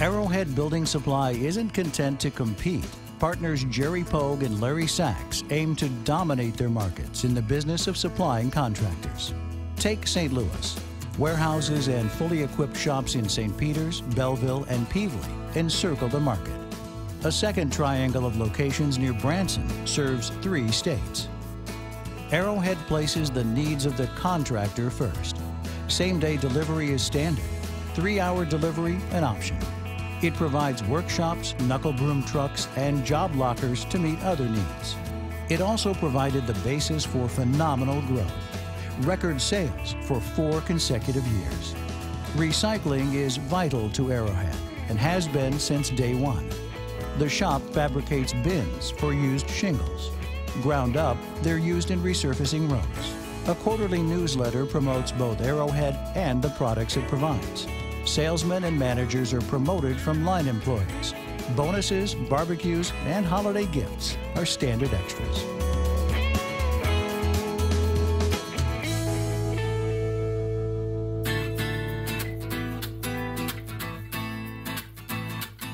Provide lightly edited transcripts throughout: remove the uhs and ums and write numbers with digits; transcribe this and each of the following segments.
Arrowhead Building Supply isn't content to compete. Partners Jerry Pogue and Larry Sachs aim to dominate their markets in the business of supplying contractors. Take St. Louis. Warehouses and fully equipped shops in St. Peters, Belleville, and Pevely encircle the market. A second triangle of locations near Branson serves 3 states. Arrowhead places the needs of the contractor first. Same-day delivery is standard. 3-hour delivery an option. It provides workshops, knuckle broom trucks, and job lockers to meet other needs. It also provided the basis for phenomenal growth. Record sales for 4 consecutive years. Recycling is vital to Arrowhead and has been since day one. The shop fabricates bins for used shingles. Ground up, they're used in resurfacing roads. A quarterly newsletter promotes both Arrowhead and the products it provides. Salesmen and managers are promoted from line employees. Bonuses, barbecues, and holiday gifts are standard extras.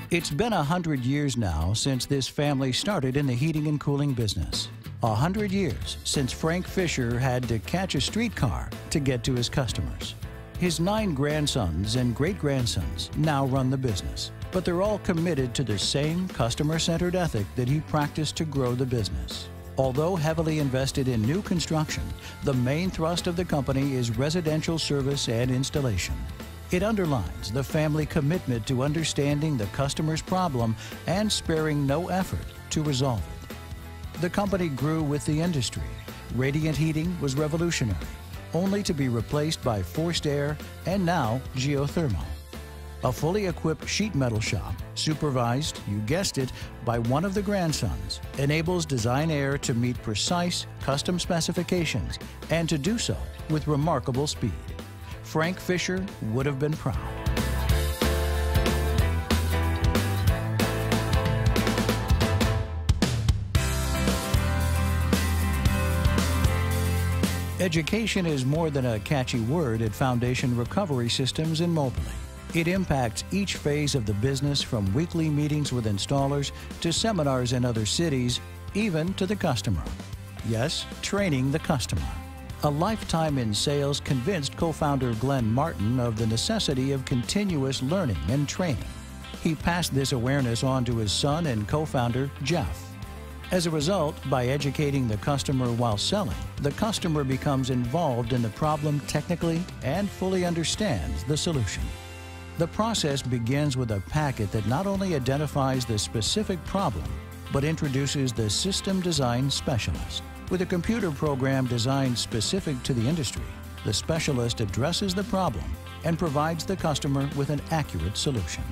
It's been 100 years now since this family started in the heating and cooling business. 100 years since Frank Fisher had to catch a streetcar to get to his customers. His 9 grandsons and great-grandsons now run the business, but they're all committed to the same customer-centered ethic that he practiced to grow the business. Although heavily invested in new construction, the main thrust of the company is residential service and installation. It underlines the family commitment to understanding the customer's problem and sparing no effort to resolve it. The company grew with the industry. Radiant heating was revolutionary, only to be replaced by forced air and now geothermal. A fully equipped sheet metal shop, supervised, you guessed it, by one of the grandsons, enables Design Air to meet precise, custom specifications and to do so with remarkable speed. Frank Fisher would have been proud. Education is more than a catchy word at Foundation Recovery Systems in Moberly. It impacts each phase of the business, from weekly meetings with installers to seminars in other cities, even to the customer. Yes, training the customer. A lifetime in sales convinced co-founder Glenn Martin of the necessity of continuous learning and training. He passed this awareness on to his son and co-founder Jeff. As a result, by educating the customer while selling, the customer becomes involved in the problem technically and fully understands the solution. The process begins with a packet that not only identifies the specific problem, but introduces the system design specialist. With a computer program designed specific to the industry, the specialist addresses the problem and provides the customer with an accurate solution.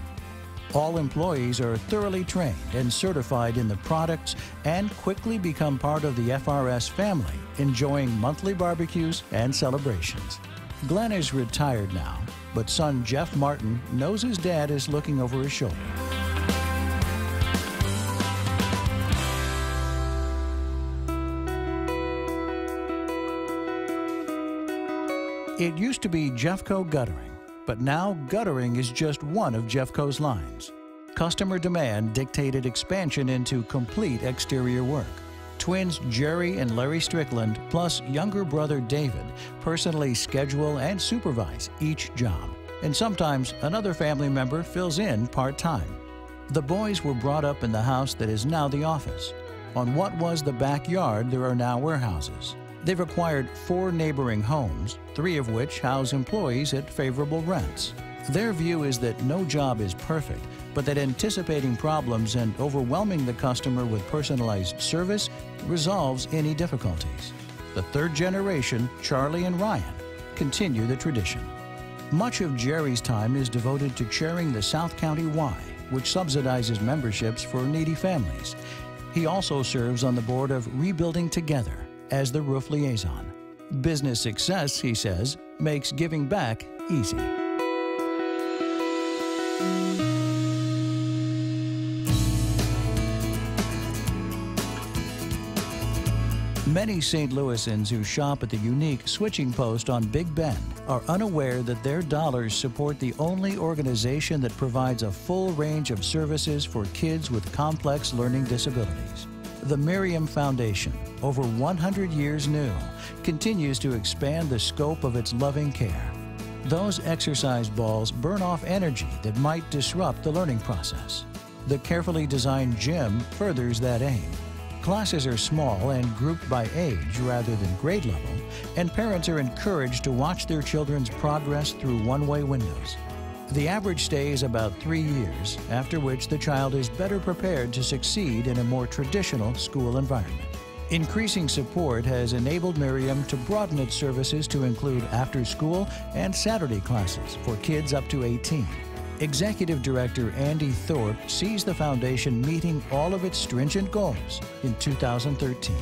All employees are thoroughly trained and certified in the products and quickly become part of the FRS family, enjoying monthly barbecues and celebrations. Glenn is retired now, but son Jeff Martin knows his dad is looking over his shoulder. It used to be Jeffco Guttering, but now guttering is just one of Jeffco's lines. Customer demand dictated expansion into complete exterior work. Twins Jerry and Larry Strickland, plus younger brother David, personally schedule and supervise each job, and sometimes another family member fills in part-time. The boys were brought up in the house that is now the office. On what was the backyard, there are now warehouses. They've acquired 4 neighboring homes, 3 of which house employees at favorable rents. Their view is that no job is perfect, but that anticipating problems and overwhelming the customer with personalized service resolves any difficulties. The 3rd generation, Charlie and Ryan, continue the tradition. Much of Jerry's time is devoted to chairing the South County Y, which subsidizes memberships for needy families. He also serves on the board of Rebuilding Together as the roof liaison. Business success, he says, makes giving back easy. Many St. Louisans who shop at the unique switching post on Big Bend are unaware that their dollars support the only organization that provides a full range of services for kids with complex learning disabilities. The Miriam Foundation, over 100 years new, continues to expand the scope of its loving care. Those exercise balls burn off energy that might disrupt the learning process. The carefully designed gym furthers that aim. Classes are small and grouped by age rather than grade level, and parents are encouraged to watch their children's progress through one-way windows. The average stay is about 3 years, after which the child is better prepared to succeed in a more traditional school environment. Increasing support has enabled Miriam to broaden its services to include after-school and Saturday classes for kids up to 18. Executive Director Andy Thorpe sees the foundation meeting all of its stringent goals in 2013.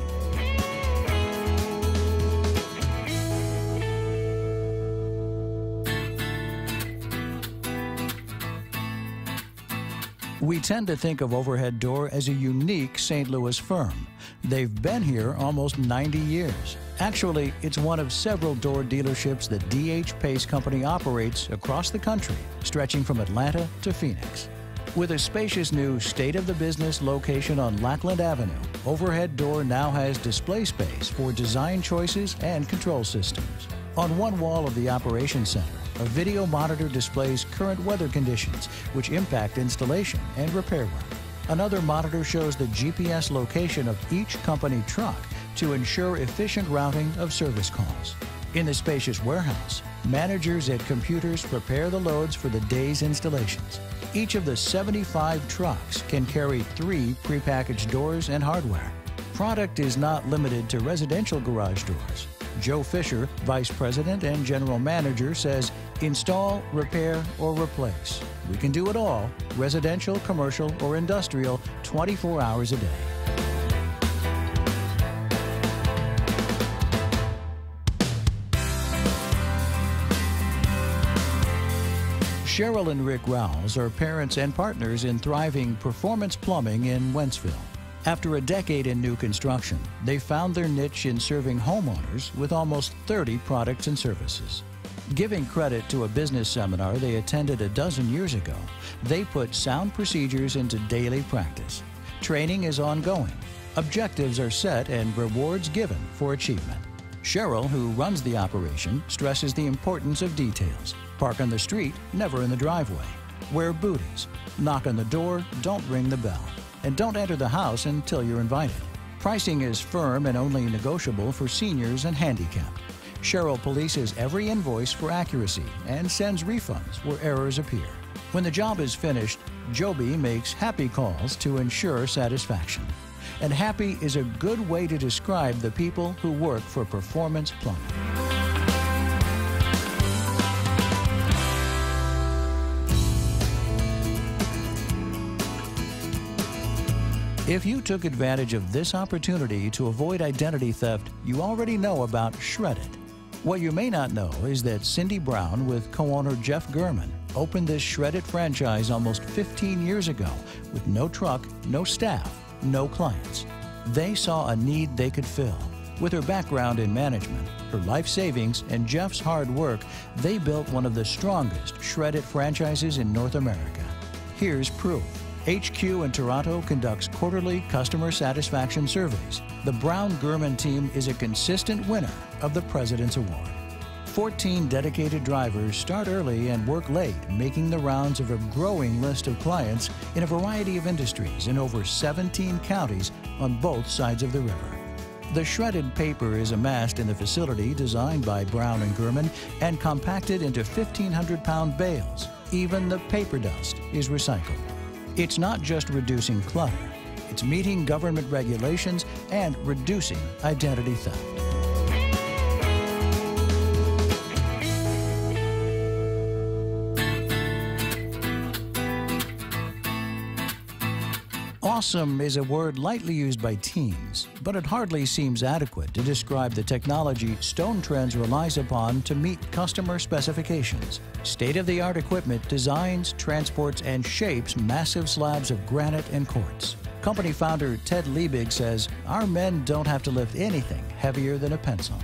We tend to think of Overhead Door as a unique St. Louis firm. They've been here almost 90 years. Actually, it's one of several door dealerships that D.H. Pace Company operates across the country, stretching from Atlanta to Phoenix. With a spacious new state-of-the-business location on Lackland Avenue, Overhead Door now has display space for design choices and control systems. On one wall of the operations center, a video monitor displays current weather conditions, which impact installation and repair work. Another monitor shows the GPS location of each company truck to ensure efficient routing of service calls. In the spacious warehouse, managers at computers prepare the loads for the day's installations. Each of the 75 trucks can carry 3 prepackaged doors and hardware. Product is not limited to residential garage doors. Joe Fisher, Vice President and General Manager, says, "Install, repair, or replace. We can do it all, residential, commercial, or industrial, 24 hours a day." Cheryl and Rick Rowles are parents and partners in thriving Performance Plumbing in Wentzville. After a decade in new construction, they found their niche in serving homeowners with almost 30 products and services. Giving credit to a business seminar they attended a dozen years ago, they put sound procedures into daily practice. Training is ongoing. Objectives are set and rewards given for achievement. Cheryl, who runs the operation, stresses the importance of details. Park on the street, never in the driveway. Wear booties. Knock on the door, don't ring the bell. And don't enter the house until you're invited. Pricing is firm and only negotiable for seniors and handicapped. Cheryl polices every invoice for accuracy and sends refunds where errors appear. When the job is finished, Joby makes happy calls to ensure satisfaction. And happy is a good way to describe the people who work for Performance Plumbing. If you took advantage of this opportunity to avoid identity theft, you already know about Shred-it. What you may not know is that Cindy Brown with co-owner Jeff Gurman opened this Shred-it franchise almost 15 years ago with no truck, no staff, no clients. They saw a need they could fill. With her background in management, her life savings, and Jeff's hard work, they built one of the strongest Shred-it franchises in North America. Here's proof. HQ in Toronto conducts quarterly customer satisfaction surveys. The Brown-Gurman team is a consistent winner of the President's Award. 14 dedicated drivers start early and work late, making the rounds of a growing list of clients in a variety of industries in over 17 counties on both sides of the river. The shredded paper is amassed in the facility designed by Brown and Gurman and compacted into 1,500-pound bales. Even the paper dust is recycled. It's not just reducing clutter, it's meeting government regulations and reducing identity theft. Awesome is a word lightly used by teens, but it hardly seems adequate to describe the technology Stone Trends relies upon to meet customer specifications. State-of-the-art equipment designs, transports, and shapes massive slabs of granite and quartz. Company founder Ted Liebig says, "Our men don't have to lift anything heavier than a pencil."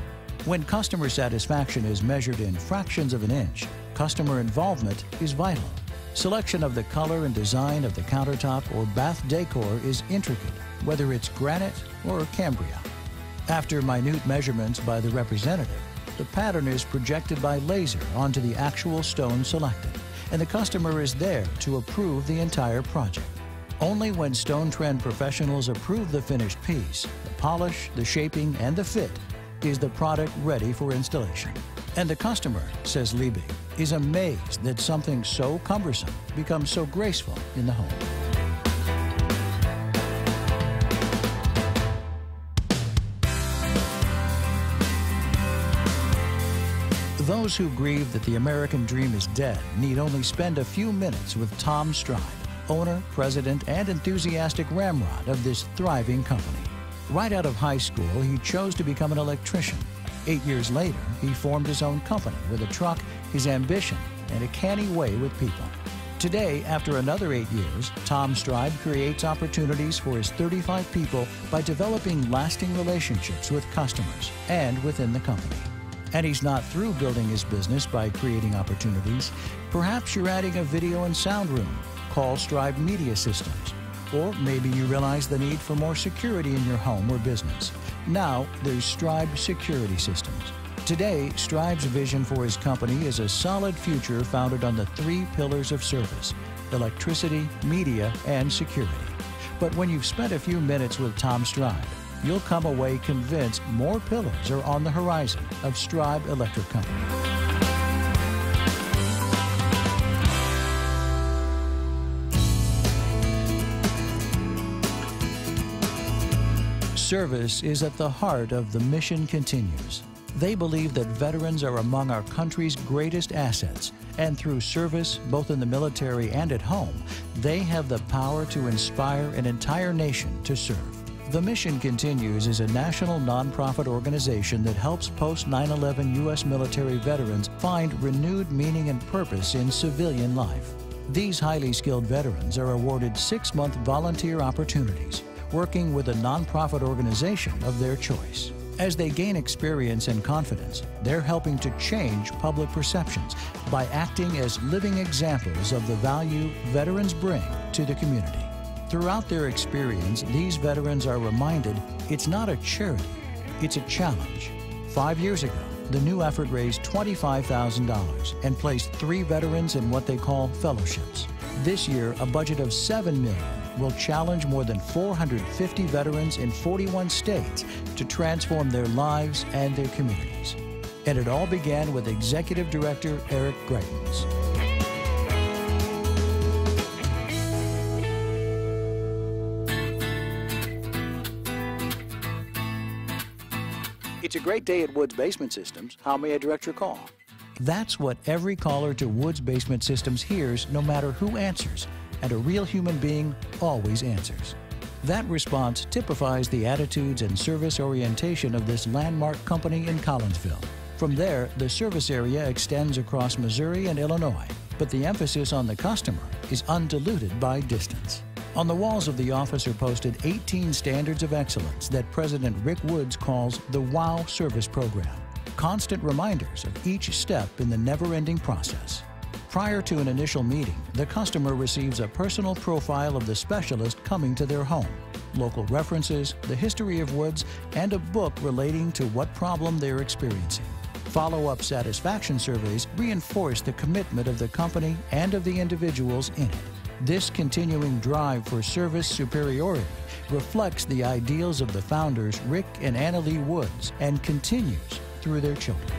When customer satisfaction is measured in fractions of an inch, customer involvement is vital. Selection of the color and design of the countertop or bath decor is intricate, whether it's granite or Cambria. After minute measurements by the representative, the pattern is projected by laser onto the actual stone selected, and the customer is there to approve the entire project. Only when Stone Trend professionals approve the finished piece, the polish, the shaping, and the fit, is the product ready for installation. And the customer, says Liebig, is amazed that something so cumbersome becomes so graceful in the home. Those who grieve that the American dream is dead need only spend a few minutes with Tom Stride, owner, president, and enthusiastic ramrod of this thriving company. Right out of high school, he chose to become an electrician. 8 years later, he formed his own company with a truck, his ambition, and a canny way with people. Today, after another 8 years, Tom Stride creates opportunities for his 35 people by developing lasting relationships with customers and within the company. And he's not through building his business by creating opportunities. Perhaps you're adding a video and sound room. Call Stride Media Systems. Or maybe you realize the need for more security in your home or business. Now, there's Stride Security Systems. Today, Stride's vision for his company is a solid future founded on the 3 pillars of service: electricity, media, and security. But when you've spent a few minutes with Tom Stride, you'll come away convinced more pillars are on the horizon of Stride Electric Company. Service is at the heart of the Mission Continues. They believe that veterans are among our country's greatest assets, and through service, both in the military and at home, they have the power to inspire an entire nation to serve. The Mission Continues is a national nonprofit organization that helps post-9/11 U.S. military veterans find renewed meaning and purpose in civilian life. These highly skilled veterans are awarded 6-month volunteer opportunities, working with a nonprofit organization of their choice. As they gain experience and confidence, they're helping to change public perceptions by acting as living examples of the value veterans bring to the community. Throughout their experience, these veterans are reminded it's not a charity, it's a challenge. 5 years ago, the new effort raised $25,000 and placed 3 veterans in what they call fellowships. This year, a budget of $7 million will challenge more than 450 veterans in 41 states to transform their lives and their communities. And it all began with Executive Director Eric Greitens. It's a great day at Woods Basement Systems. How may I direct your call? That's what every caller to Woods Basement Systems hears, no matter who answers. And a real human being always answers. That response typifies the attitudes and service orientation of this landmark company in Collinsville. From there, the service area extends across Missouri and Illinois, but the emphasis on the customer is undiluted by distance. On the walls of the office are posted 18 standards of excellence that President Rick Woods calls the WOW Service Program, constant reminders of each step in the never-ending process. Prior to an initial meeting, the customer receives a personal profile of the specialist coming to their home, local references, the history of Woods, and a book relating to what problem they're experiencing. Follow-up satisfaction surveys reinforce the commitment of the company and of the individuals in it. This continuing drive for service superiority reflects the ideals of the founders Rick and Anna Lee Woods and continues through their children.